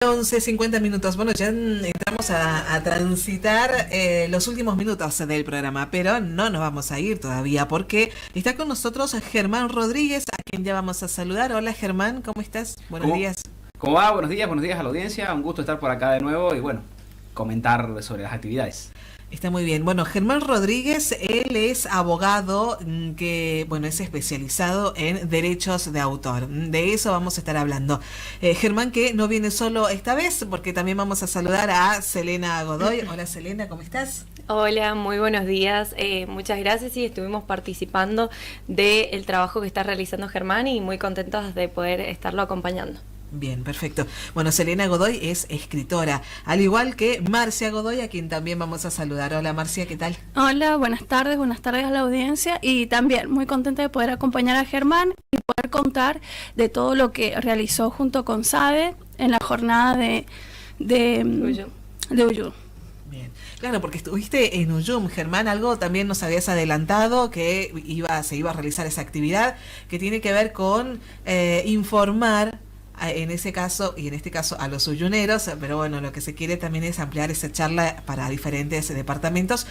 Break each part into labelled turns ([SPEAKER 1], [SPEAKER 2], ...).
[SPEAKER 1] 11:50 minutos. Bueno, ya entramos a transitar los últimos minutos del programa, pero no nos vamos a ir todavía porque está con nosotros Germán Rodríguez, a quien ya vamos a saludar. Hola Germán, ¿cómo estás? Buenos días.
[SPEAKER 2] ¿Cómo va? Buenos días a la audiencia. Un gusto estar por acá de nuevo y bueno, comentar sobre las actividades.
[SPEAKER 1] Está muy bien. Bueno, Germán Rodríguez, él es abogado que, bueno, es especializado en derechos de autor. De eso vamos a estar hablando. Germán, que no viene solo esta vez, porque también vamos a saludar a Selena Godoy. Hola Selena, ¿cómo estás?
[SPEAKER 3] Hola, muy buenos días. Muchas gracias y estuvimos participando del trabajo que está realizando Germán y muy contentos de poder estarlo acompañando.
[SPEAKER 1] Bien, perfecto. Bueno, Selena Godoy es escritora, al igual que Marcia Godoy, a quien también vamos a saludar. Hola Marcia, ¿qué tal?
[SPEAKER 4] Hola, buenas tardes a la audiencia y también muy contenta de poder acompañar a Germán y poder contar de todo lo que realizó junto con SADE en la jornada de Uyú.
[SPEAKER 1] Bien, claro, porque estuviste en Uyum, Germán, algo también nos habías adelantado que se iba a realizar esa actividad que tiene que ver con informar en ese caso y en este caso a los uyuneros, pero bueno, lo que se quiere también es ampliar esa charla para diferentes departamentos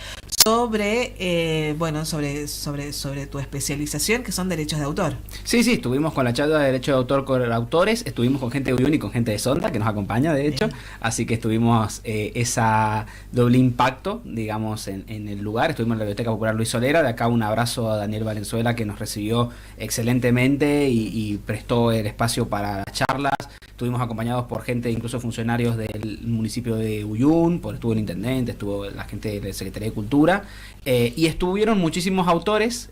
[SPEAKER 1] sobre sobre tu especialización, que son derechos de autor.
[SPEAKER 2] Sí, estuvimos con la charla de derechos de autor con autores, estuvimos con gente de Uyuni y con gente de Sonda que nos acompaña de hecho, así que estuvimos esa doble impacto, digamos, en el lugar. Estuvimos en la Biblioteca Popular Luis Solera. De acá un abrazo a Daniel Valenzuela, que nos recibió excelentemente y prestó el espacio para las charlas. Estuvimos acompañados por gente, incluso funcionarios del municipio de Uyun, estuvo el intendente, estuvo la gente de la Secretaría de Cultura, y estuvieron muchísimos autores,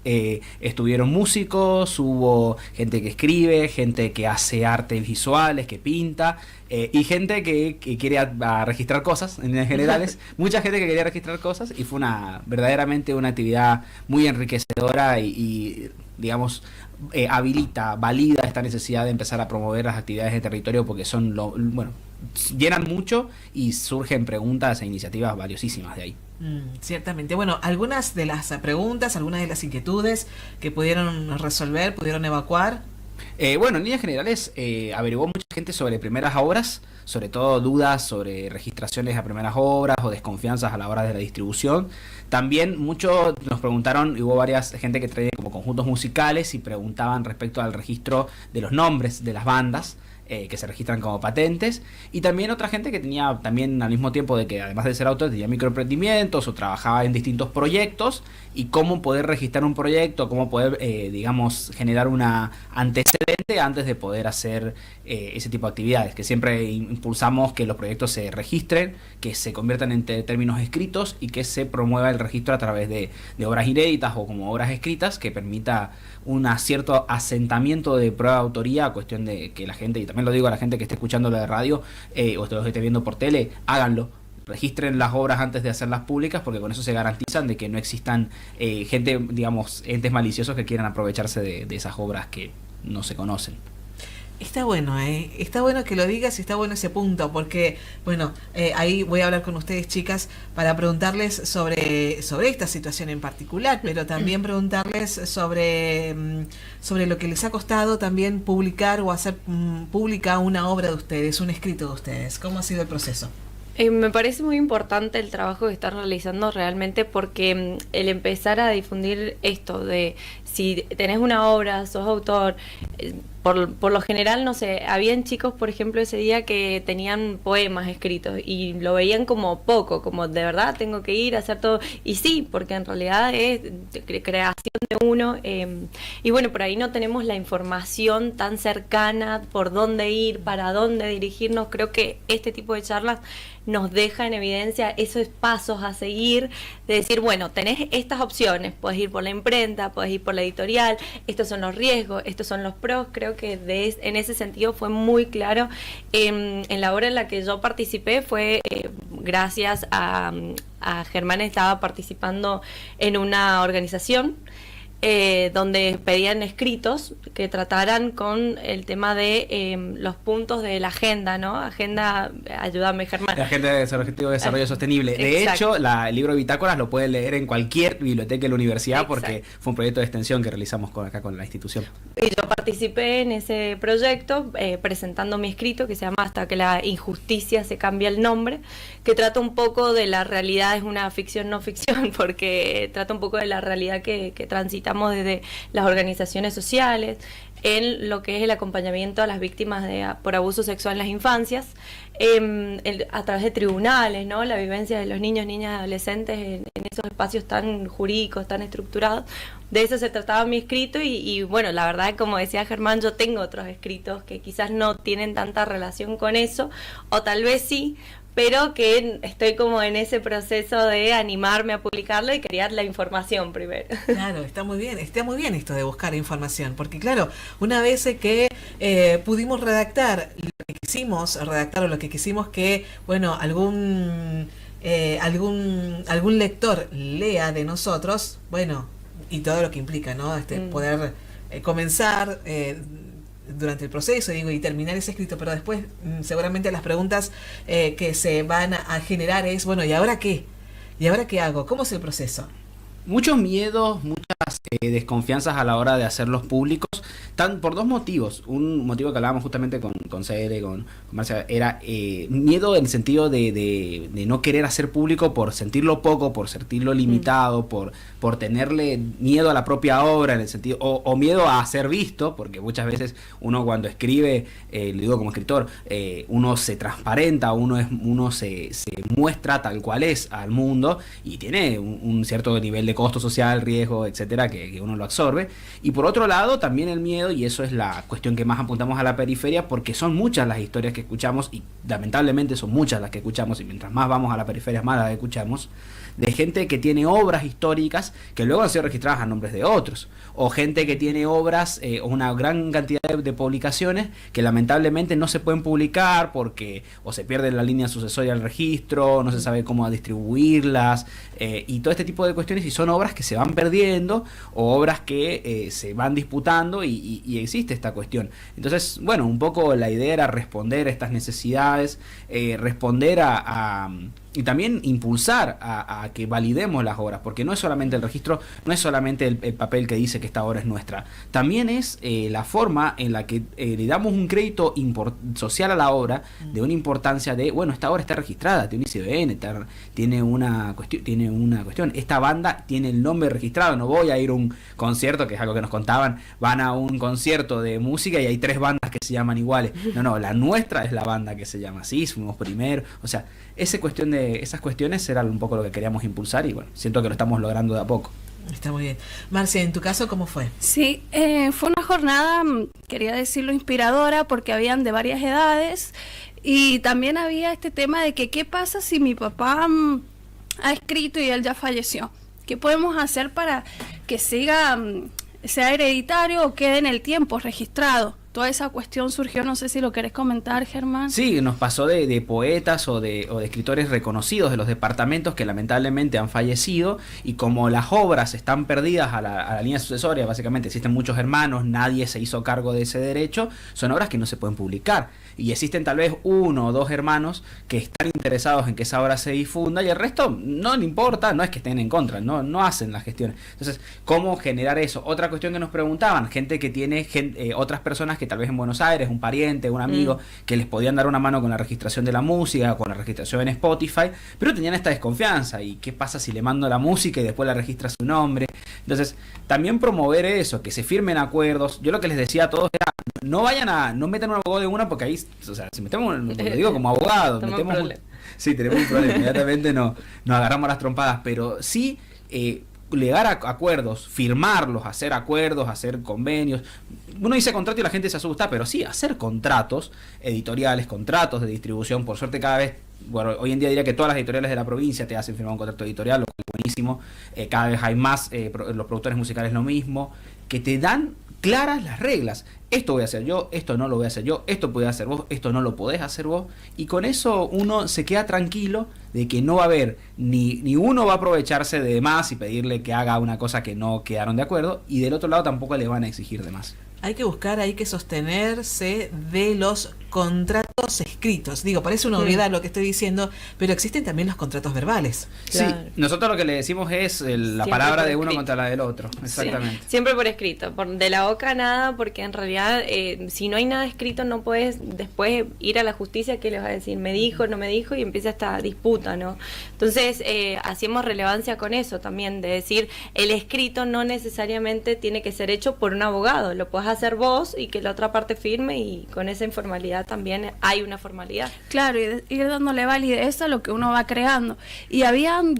[SPEAKER 2] estuvieron músicos, hubo gente que escribe, gente que hace artes visuales, que pinta, y gente que quiere registrar cosas, en líneas generales, mucha gente que quería registrar cosas, y fue verdaderamente una actividad muy enriquecedora y digamos, valida esta necesidad de empezar a promover las actividades de territorio, porque llenan mucho y surgen preguntas e iniciativas valiosísimas de ahí.
[SPEAKER 1] Ciertamente. Bueno, algunas de las preguntas, algunas de las inquietudes que pudieron resolver, pudieron evacuar.
[SPEAKER 2] En líneas generales averiguó mucha gente sobre primeras obras, sobre todo dudas sobre registraciones a primeras obras o desconfianzas a la hora de la distribución. También muchos nos preguntaron, hubo varias gente que traía como conjuntos musicales y preguntaban respecto al registro de los nombres de las bandas que se registran como patentes, y también otra gente que tenía también al mismo tiempo de que además de ser autor tenía microemprendimientos o trabajaba en distintos proyectos, y cómo poder registrar un proyecto, cómo poder digamos generar una antecedente antes de poder hacer ese tipo de actividades, que siempre impulsamos que los proyectos se registren, que se conviertan en términos escritos y que se promueva el registro a través de obras inéditas o como obras escritas, que permita un cierto asentamiento de prueba de autoría, a cuestión de que la gente, y también lo digo a la gente que esté escuchando lo de radio o los que esté viendo por tele, háganlo, registren las obras antes de hacerlas públicas, porque con eso se garantizan de que no existan gente, digamos, entes maliciosos que quieran aprovecharse de esas obras que no se conocen.
[SPEAKER 1] Está bueno, está bueno que lo digas y está bueno ese punto, porque, bueno, ahí voy a hablar con ustedes, chicas, para preguntarles sobre esta situación en particular, pero también preguntarles sobre lo que les ha costado también publicar o hacer pública una obra de ustedes, un escrito de ustedes. ¿Cómo ha sido el proceso?
[SPEAKER 3] Me parece muy importante el trabajo que están realizando realmente, porque el empezar a difundir esto de si tenés una obra, sos autor, por lo general, no sé, habían chicos, por ejemplo, ese día que tenían poemas escritos y lo veían como poco, como de verdad tengo que ir a hacer todo, y sí, porque en realidad es creación de uno, y bueno, por ahí no tenemos la información tan cercana, por dónde ir, para dónde dirigirnos. Creo que este tipo de charlas nos deja en evidencia esos pasos a seguir, de decir, bueno, tenés estas opciones, puedes ir por la imprenta, puedes ir por la editorial, estos son los riesgos, estos son los pros. Creo que en ese sentido fue muy claro. En la obra en la que yo participé fue gracias a Germán. Estaba participando en una organización donde pedían escritos que trataran con el tema de los puntos de la agenda, ¿no? Agenda, ayúdame, Germán.
[SPEAKER 2] La Agenda de Objetivo de Desarrollo Sostenible. De
[SPEAKER 3] Exacto.
[SPEAKER 2] hecho, el libro de bitácoras lo pueden leer en cualquier biblioteca de la universidad.
[SPEAKER 3] Exacto.
[SPEAKER 2] Porque fue un proyecto de extensión que realizamos acá con la institución.
[SPEAKER 3] Y yo participé en ese proyecto presentando mi escrito que se llama Hasta que la injusticia se cambia el nombre, que trata un poco de la realidad, es una ficción no ficción, porque trata un poco de la realidad que transitamos desde las organizaciones sociales en lo que es el acompañamiento a las víctimas por abuso sexual en las infancias, a través de tribunales, ¿no? La vivencia de los niños, niñas y adolescentes en esos espacios tan jurídicos, tan estructurados. De eso se trataba mi escrito y bueno, la verdad, como decía Germán, yo tengo otros escritos que quizás no tienen tanta relación con eso, o tal vez sí, pero que estoy como en ese proceso de animarme a publicarlo y quería la información primero.
[SPEAKER 1] Claro, está muy bien esto de buscar información, porque claro, una vez que pudimos redactar lo que quisimos, o lo que quisimos que, bueno, algún lector lea de nosotros, bueno, y todo lo que implica, ¿no? Poder comenzar durante el proceso, y terminar ese escrito, pero después seguramente las preguntas que se van a generar es, bueno, ¿y ahora qué? ¿Y ahora qué hago? ¿Cómo es el proceso?
[SPEAKER 2] Muchos miedos, muchas desconfianzas a la hora de hacerlos públicos, por dos motivos. Un motivo que hablábamos justamente con Cele, con Marcia, era miedo en el sentido de no querer hacer público por sentirlo poco, por sentirlo limitado, por tenerle miedo a la propia obra, en el sentido o miedo a ser visto, porque muchas veces uno cuando escribe, le digo como escritor, uno se transparenta, uno se muestra tal cual es al mundo y tiene un cierto nivel de costo social, riesgo, etcétera, que uno lo absorbe. Y por otro lado, también el miedo, y eso es la cuestión que más apuntamos a la periferia, porque son muchas las historias que escuchamos, y lamentablemente son muchas las que escuchamos, y mientras más vamos a la periferia, más las escuchamos, de gente que tiene obras históricas que luego han sido registradas a nombres de otros, o gente que tiene obras, o una gran cantidad de publicaciones que lamentablemente no se pueden publicar porque o se pierde la línea sucesoria del registro, no se sabe cómo distribuirlas, y todo este tipo de cuestiones, y son obras que se van perdiendo o obras que se van disputando, y existe esta cuestión. Entonces, bueno, un poco la idea era responder a estas necesidades, responder y también impulsar a que validemos las obras, porque no es solamente el registro, no es solamente el papel que dice que esta obra es nuestra, también es la forma en la que le damos un crédito social a la obra, de una importancia de, bueno, esta obra está registrada, tiene un ICBN, tiene una cuestión, esta banda tiene el nombre registrado. No voy a ir a un concierto, que es algo que nos contaban, van a un concierto de música y hay 3 bandas que se llaman iguales. No, la nuestra es la banda que se llama así, fuimos primero, o sea, esas cuestiones eran un poco lo que queríamos impulsar, y bueno, siento que lo estamos logrando de a poco.
[SPEAKER 1] Está muy bien. Marcia, en tu caso, ¿cómo fue?
[SPEAKER 4] Sí, fue una jornada, quería decirlo, inspiradora, porque habían de varias edades, y también había este tema de que qué pasa si mi papá ha escrito y él ya falleció. ¿Qué podemos hacer para que siga, sea hereditario o quede en el tiempo registrado? Toda esa cuestión surgió, no sé si lo querés comentar, Germán.
[SPEAKER 2] Sí, nos pasó de poetas o de escritores reconocidos de los departamentos que lamentablemente han fallecido, y como las obras están perdidas a la línea sucesoria, básicamente existen muchos hermanos, nadie se hizo cargo de ese derecho, son obras que no se pueden publicar, y existen tal vez 1 o 2 hermanos que están interesados en que esa obra se difunda, y el resto no le importa, no es que estén en contra, no hacen las gestiones. Entonces, ¿cómo generar eso? Otra cuestión que nos preguntaban, gente que tiene otras personas que tal vez en Buenos Aires, un pariente, un amigo, que les podían dar una mano con la registración de la música, con la registración en Spotify, pero tenían esta desconfianza, y qué pasa si le mando la música y después la registra su nombre. Entonces, también promover eso, que se firmen acuerdos. Yo lo que les decía a todos era, no metan un abogado de una, porque ahí, o sea, si metemos, lo digo como abogado, tenemos un problema, inmediatamente nos agarramos las trompadas, pero sí llegar a acuerdos, firmarlos, hacer acuerdos, hacer convenios. Uno dice contrato y la gente se asusta, pero sí, hacer contratos editoriales, contratos de distribución. Por suerte cada vez, bueno, hoy en día diría que todas las editoriales de la provincia te hacen firmar un contrato editorial, lo cual es buenísimo. Cada vez hay más, los productores musicales lo mismo, que te dan claras las reglas. Esto voy a hacer yo, esto no lo voy a hacer yo, esto podés hacer vos, esto no lo podés hacer vos. Y con eso uno se queda tranquilo de que no va a haber ni uno va a aprovecharse de más y pedirle que haga una cosa que no quedaron de acuerdo, y del otro lado tampoco le van a exigir de más.
[SPEAKER 1] Hay que buscar, hay que sostenerse de los contratos escritos. Digo, parece una obviedad lo que estoy diciendo, pero existen también los contratos verbales.
[SPEAKER 3] Claro.
[SPEAKER 2] Sí, nosotros lo que le decimos es la palabra de uno contra la del otro. Exactamente.
[SPEAKER 3] Sí, siempre por escrito, de la boca nada, porque en realidad si no hay nada escrito no puedes después ir a la justicia que les va a decir, me dijo, no me dijo, y empieza esta disputa, ¿no? Entonces hacemos relevancia con eso también, de decir, el escrito no necesariamente tiene que ser hecho por un abogado, lo puedes hacer vos y que la otra parte firme, y con esa informalidad también hay una formalidad.
[SPEAKER 4] Claro, y ir dándole validez a lo que uno va creando. Y habían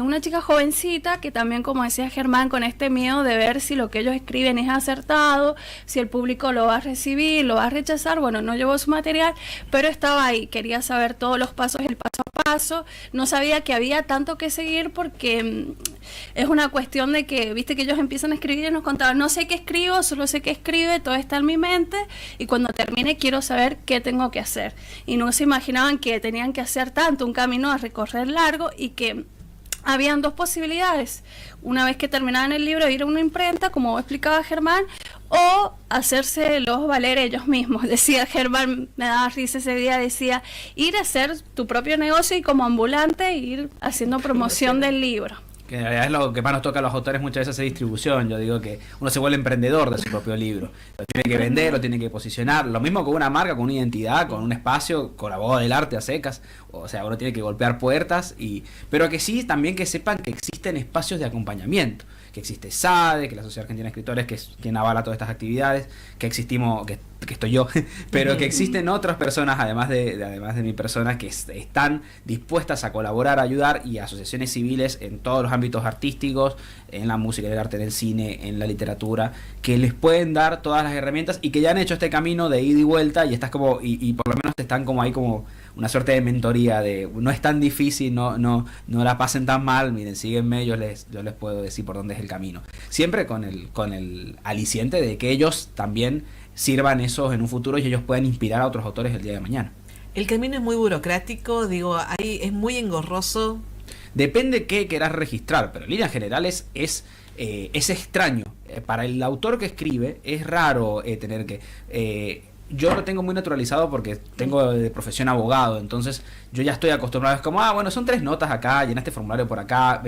[SPEAKER 4] una chica jovencita que también, como decía Germán, con este miedo de ver si lo que ellos escriben es acertado, si el público lo va a recibir, lo va a rechazar. Bueno, no llevó su material, pero estaba ahí, quería saber todos los pasos, el paso a paso. No sabía que había tanto que seguir, porque es una cuestión de que, viste, que ellos empiezan a escribir y nos contaban, no sé qué escribo, solo sé que escribe, todo está en mi mente, y cuando termine quiero saber qué tengo que hacer. Y no se imaginaban que tenían que hacer tanto, un camino a recorrer largo, y que habían dos posibilidades: una vez que terminaban el libro, ir a una imprenta, como explicaba Germán, o hacerse los valer ellos mismos. Decía Germán, me daba risa ese día, decía, ir a hacer tu propio negocio y como ambulante ir haciendo promoción del libro.
[SPEAKER 2] Que en realidad es lo que más nos toca a los autores muchas veces, hacer distribución. Yo digo que uno se vuelve emprendedor de su propio libro. Lo tiene que vender, lo tiene que posicionar. Lo mismo con una marca, con una identidad, con un espacio, con la boda del arte a secas. O sea, uno tiene que golpear puertas, pero que sí, también que sepan que existen espacios de acompañamiento. Que existe SADE, que la Sociedad Argentina de Escritores, que es quien avala todas estas actividades, que existimos, que estoy yo, pero que existen otras personas, además de mi persona, que están dispuestas a colaborar, a ayudar, y asociaciones civiles en todos los ámbitos artísticos, en la música, en el arte, en el cine, en la literatura, que les pueden dar todas las herramientas y que ya han hecho este camino de ida y vuelta, y estás como, y por lo menos están como ahí como una suerte de mentoría de no es tan difícil, no la pasen tan mal, miren, síguenme, yo les puedo decir por dónde es el camino. Siempre con el aliciente de que ellos también sirvan esos en un futuro y ellos puedan inspirar a otros autores el día de mañana.
[SPEAKER 1] El camino es muy burocrático, digo, ahí es muy engorroso.
[SPEAKER 2] Depende qué querás registrar, pero en líneas generales es extraño. Para el autor que escribe es raro tener que... yo lo tengo muy naturalizado porque tengo de profesión abogado, entonces yo ya estoy acostumbrado, es como, bueno, son 3 notas acá, llenaste formulario por acá.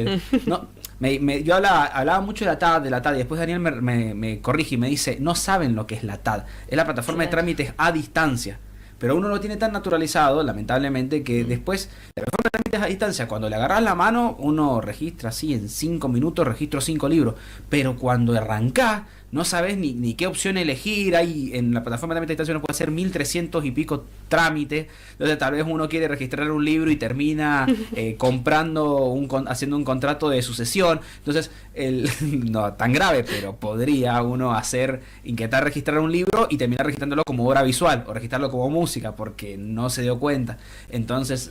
[SPEAKER 2] No, yo hablaba mucho de la TAD, y después Daniel me corrige y me dice, no saben lo que es la TAD, es la plataforma de trámites a distancia. Pero uno lo tiene tan naturalizado, lamentablemente, que después, la plataforma de trámites a distancia, cuando le agarras la mano, uno registra así, en 5 minutos registro 5 libros. Pero cuando arrancás, no sabes ni qué opción elegir. Ahí en la plataforma de trámites a distancia uno puede hacer 1300 y pico trámites. Entonces tal vez uno quiere registrar un libro y termina haciendo un contrato de sucesión. Entonces, no tan grave, pero podría uno intentar registrar un libro y terminar registrándolo como obra visual o registrarlo como música porque no se dio cuenta. Entonces,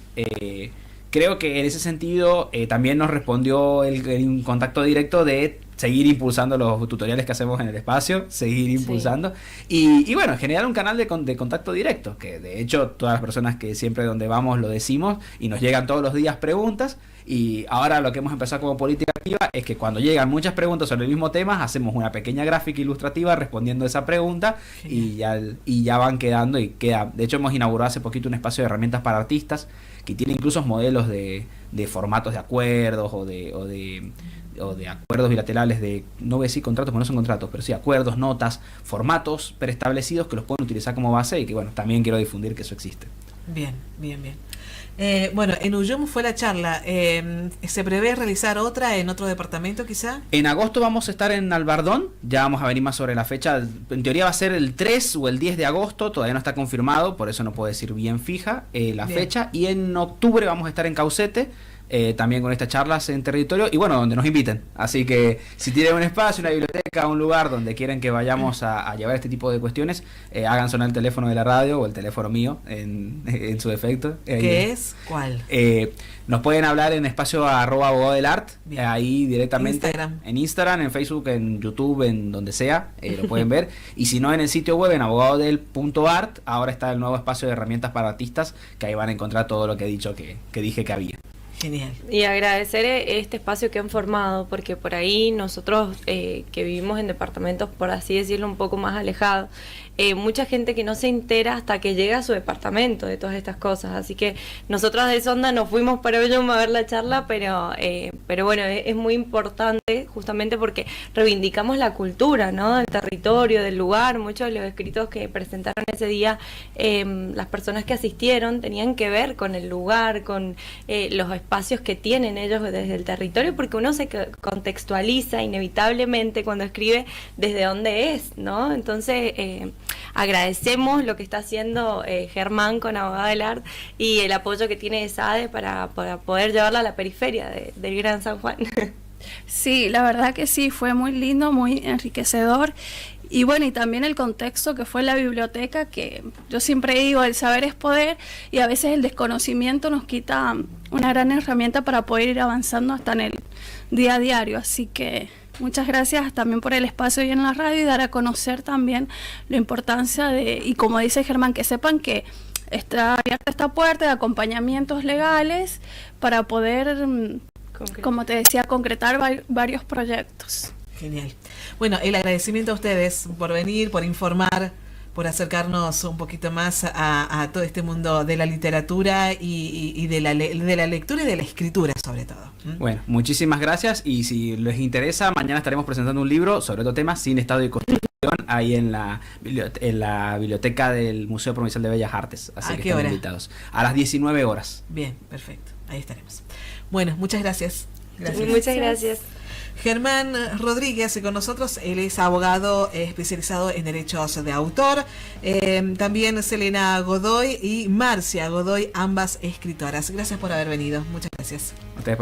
[SPEAKER 2] creo que en ese sentido también nos respondió el contacto directo de seguir impulsando los tutoriales que hacemos en el espacio, seguir impulsando y bueno, generar un canal de contacto directo, que de hecho todas las personas que siempre donde vamos lo decimos y nos llegan todos los días preguntas. Y ahora lo que hemos empezado como política activa es que cuando llegan muchas preguntas sobre el mismo tema, hacemos una pequeña gráfica ilustrativa respondiendo a esa pregunta y ya van quedando y queda. De hecho, hemos inaugurado hace poquito un espacio de herramientas para artistas que tiene incluso modelos de formatos de acuerdos o de acuerdos bilaterales, no voy a decir contratos porque no son contratos, pero sí acuerdos, notas, formatos preestablecidos que los pueden utilizar como base y que bueno, también quiero difundir que eso existe.
[SPEAKER 1] Bien. Bueno, en Uyum fue la charla. ¿Se prevé realizar otra en otro departamento quizá?
[SPEAKER 2] En agosto vamos a estar en Albardón, ya vamos a venir más sobre la fecha. En teoría va a ser el 3 o el 10 de agosto, todavía no está confirmado, por eso no puedo decir bien fija la fecha. Y en octubre vamos a estar en Caucete, también con estas charlas en territorio y bueno, donde nos inviten. Así que si tienen un espacio, una biblioteca, un lugar donde quieren que vayamos a llevar este tipo de cuestiones, hagan sonar el teléfono de la radio o el teléfono mío en su defecto.
[SPEAKER 1] ¿Qué es? ¿Cuál?
[SPEAKER 2] Nos pueden hablar en espacio @abogado del art, ahí directamente en Instagram, en Facebook, en YouTube, en donde sea, lo pueden ver. Y si no, en el sitio web, en abogadodel.art, ahora está el nuevo espacio de herramientas para artistas, que ahí van a encontrar todo lo que he dicho que dije que había.
[SPEAKER 1] Genial.
[SPEAKER 3] Y agradecer este espacio que han formado, porque por ahí nosotros que vivimos en departamentos, por así decirlo, un poco más alejados, mucha gente que no se entera hasta que llega a su departamento de todas estas cosas. Así que nosotros de Sonda nos fuimos para Ollum a ver la charla, pero bueno, es muy importante justamente porque reivindicamos la cultura, ¿no? Del territorio, del lugar. Muchos de los escritos que presentaron ese día, las personas que asistieron tenían que ver con el lugar, con los espacios que tienen ellos desde el territorio, porque uno se contextualiza inevitablemente cuando escribe desde dónde es, ¿no? Entonces, agradecemos lo que está haciendo Germán con Abogado del Art y el apoyo que tiene SADE para poder llevarla a la periferia del Gran San Juan.
[SPEAKER 4] Sí, la verdad que sí, fue muy lindo, muy enriquecedor. Y bueno, y también el contexto que fue la biblioteca, que yo siempre digo, el saber es poder, y a veces el desconocimiento nos quita una gran herramienta para poder ir avanzando hasta en el día a diario. Así que muchas gracias también por el espacio y en la radio, y dar a conocer también la importancia de, y como dice Germán, que sepan que está abierta esta puerta de acompañamientos legales para poder, como te decía, concretar varios proyectos.
[SPEAKER 1] Genial. Bueno, el agradecimiento a ustedes por venir, por informar, por acercarnos un poquito más a todo este mundo de la literatura y de la lectura y de la escritura, sobre todo.
[SPEAKER 2] Bueno, muchísimas gracias, y si les interesa, mañana estaremos presentando un libro sobre otro tema, Sin Estado y Constitución, ahí en la biblioteca del Museo Provincial de Bellas Artes. Así que están invitados. A las 19 horas.
[SPEAKER 1] Bien, perfecto. Ahí estaremos. Bueno, muchas gracias.
[SPEAKER 3] Muchas gracias.
[SPEAKER 1] Germán Rodríguez con nosotros, él es abogado especializado en derechos de autor. También Selena Godoy y Marcia Godoy, ambas escritoras. Gracias por haber venido. Muchas gracias.
[SPEAKER 2] A ustedes por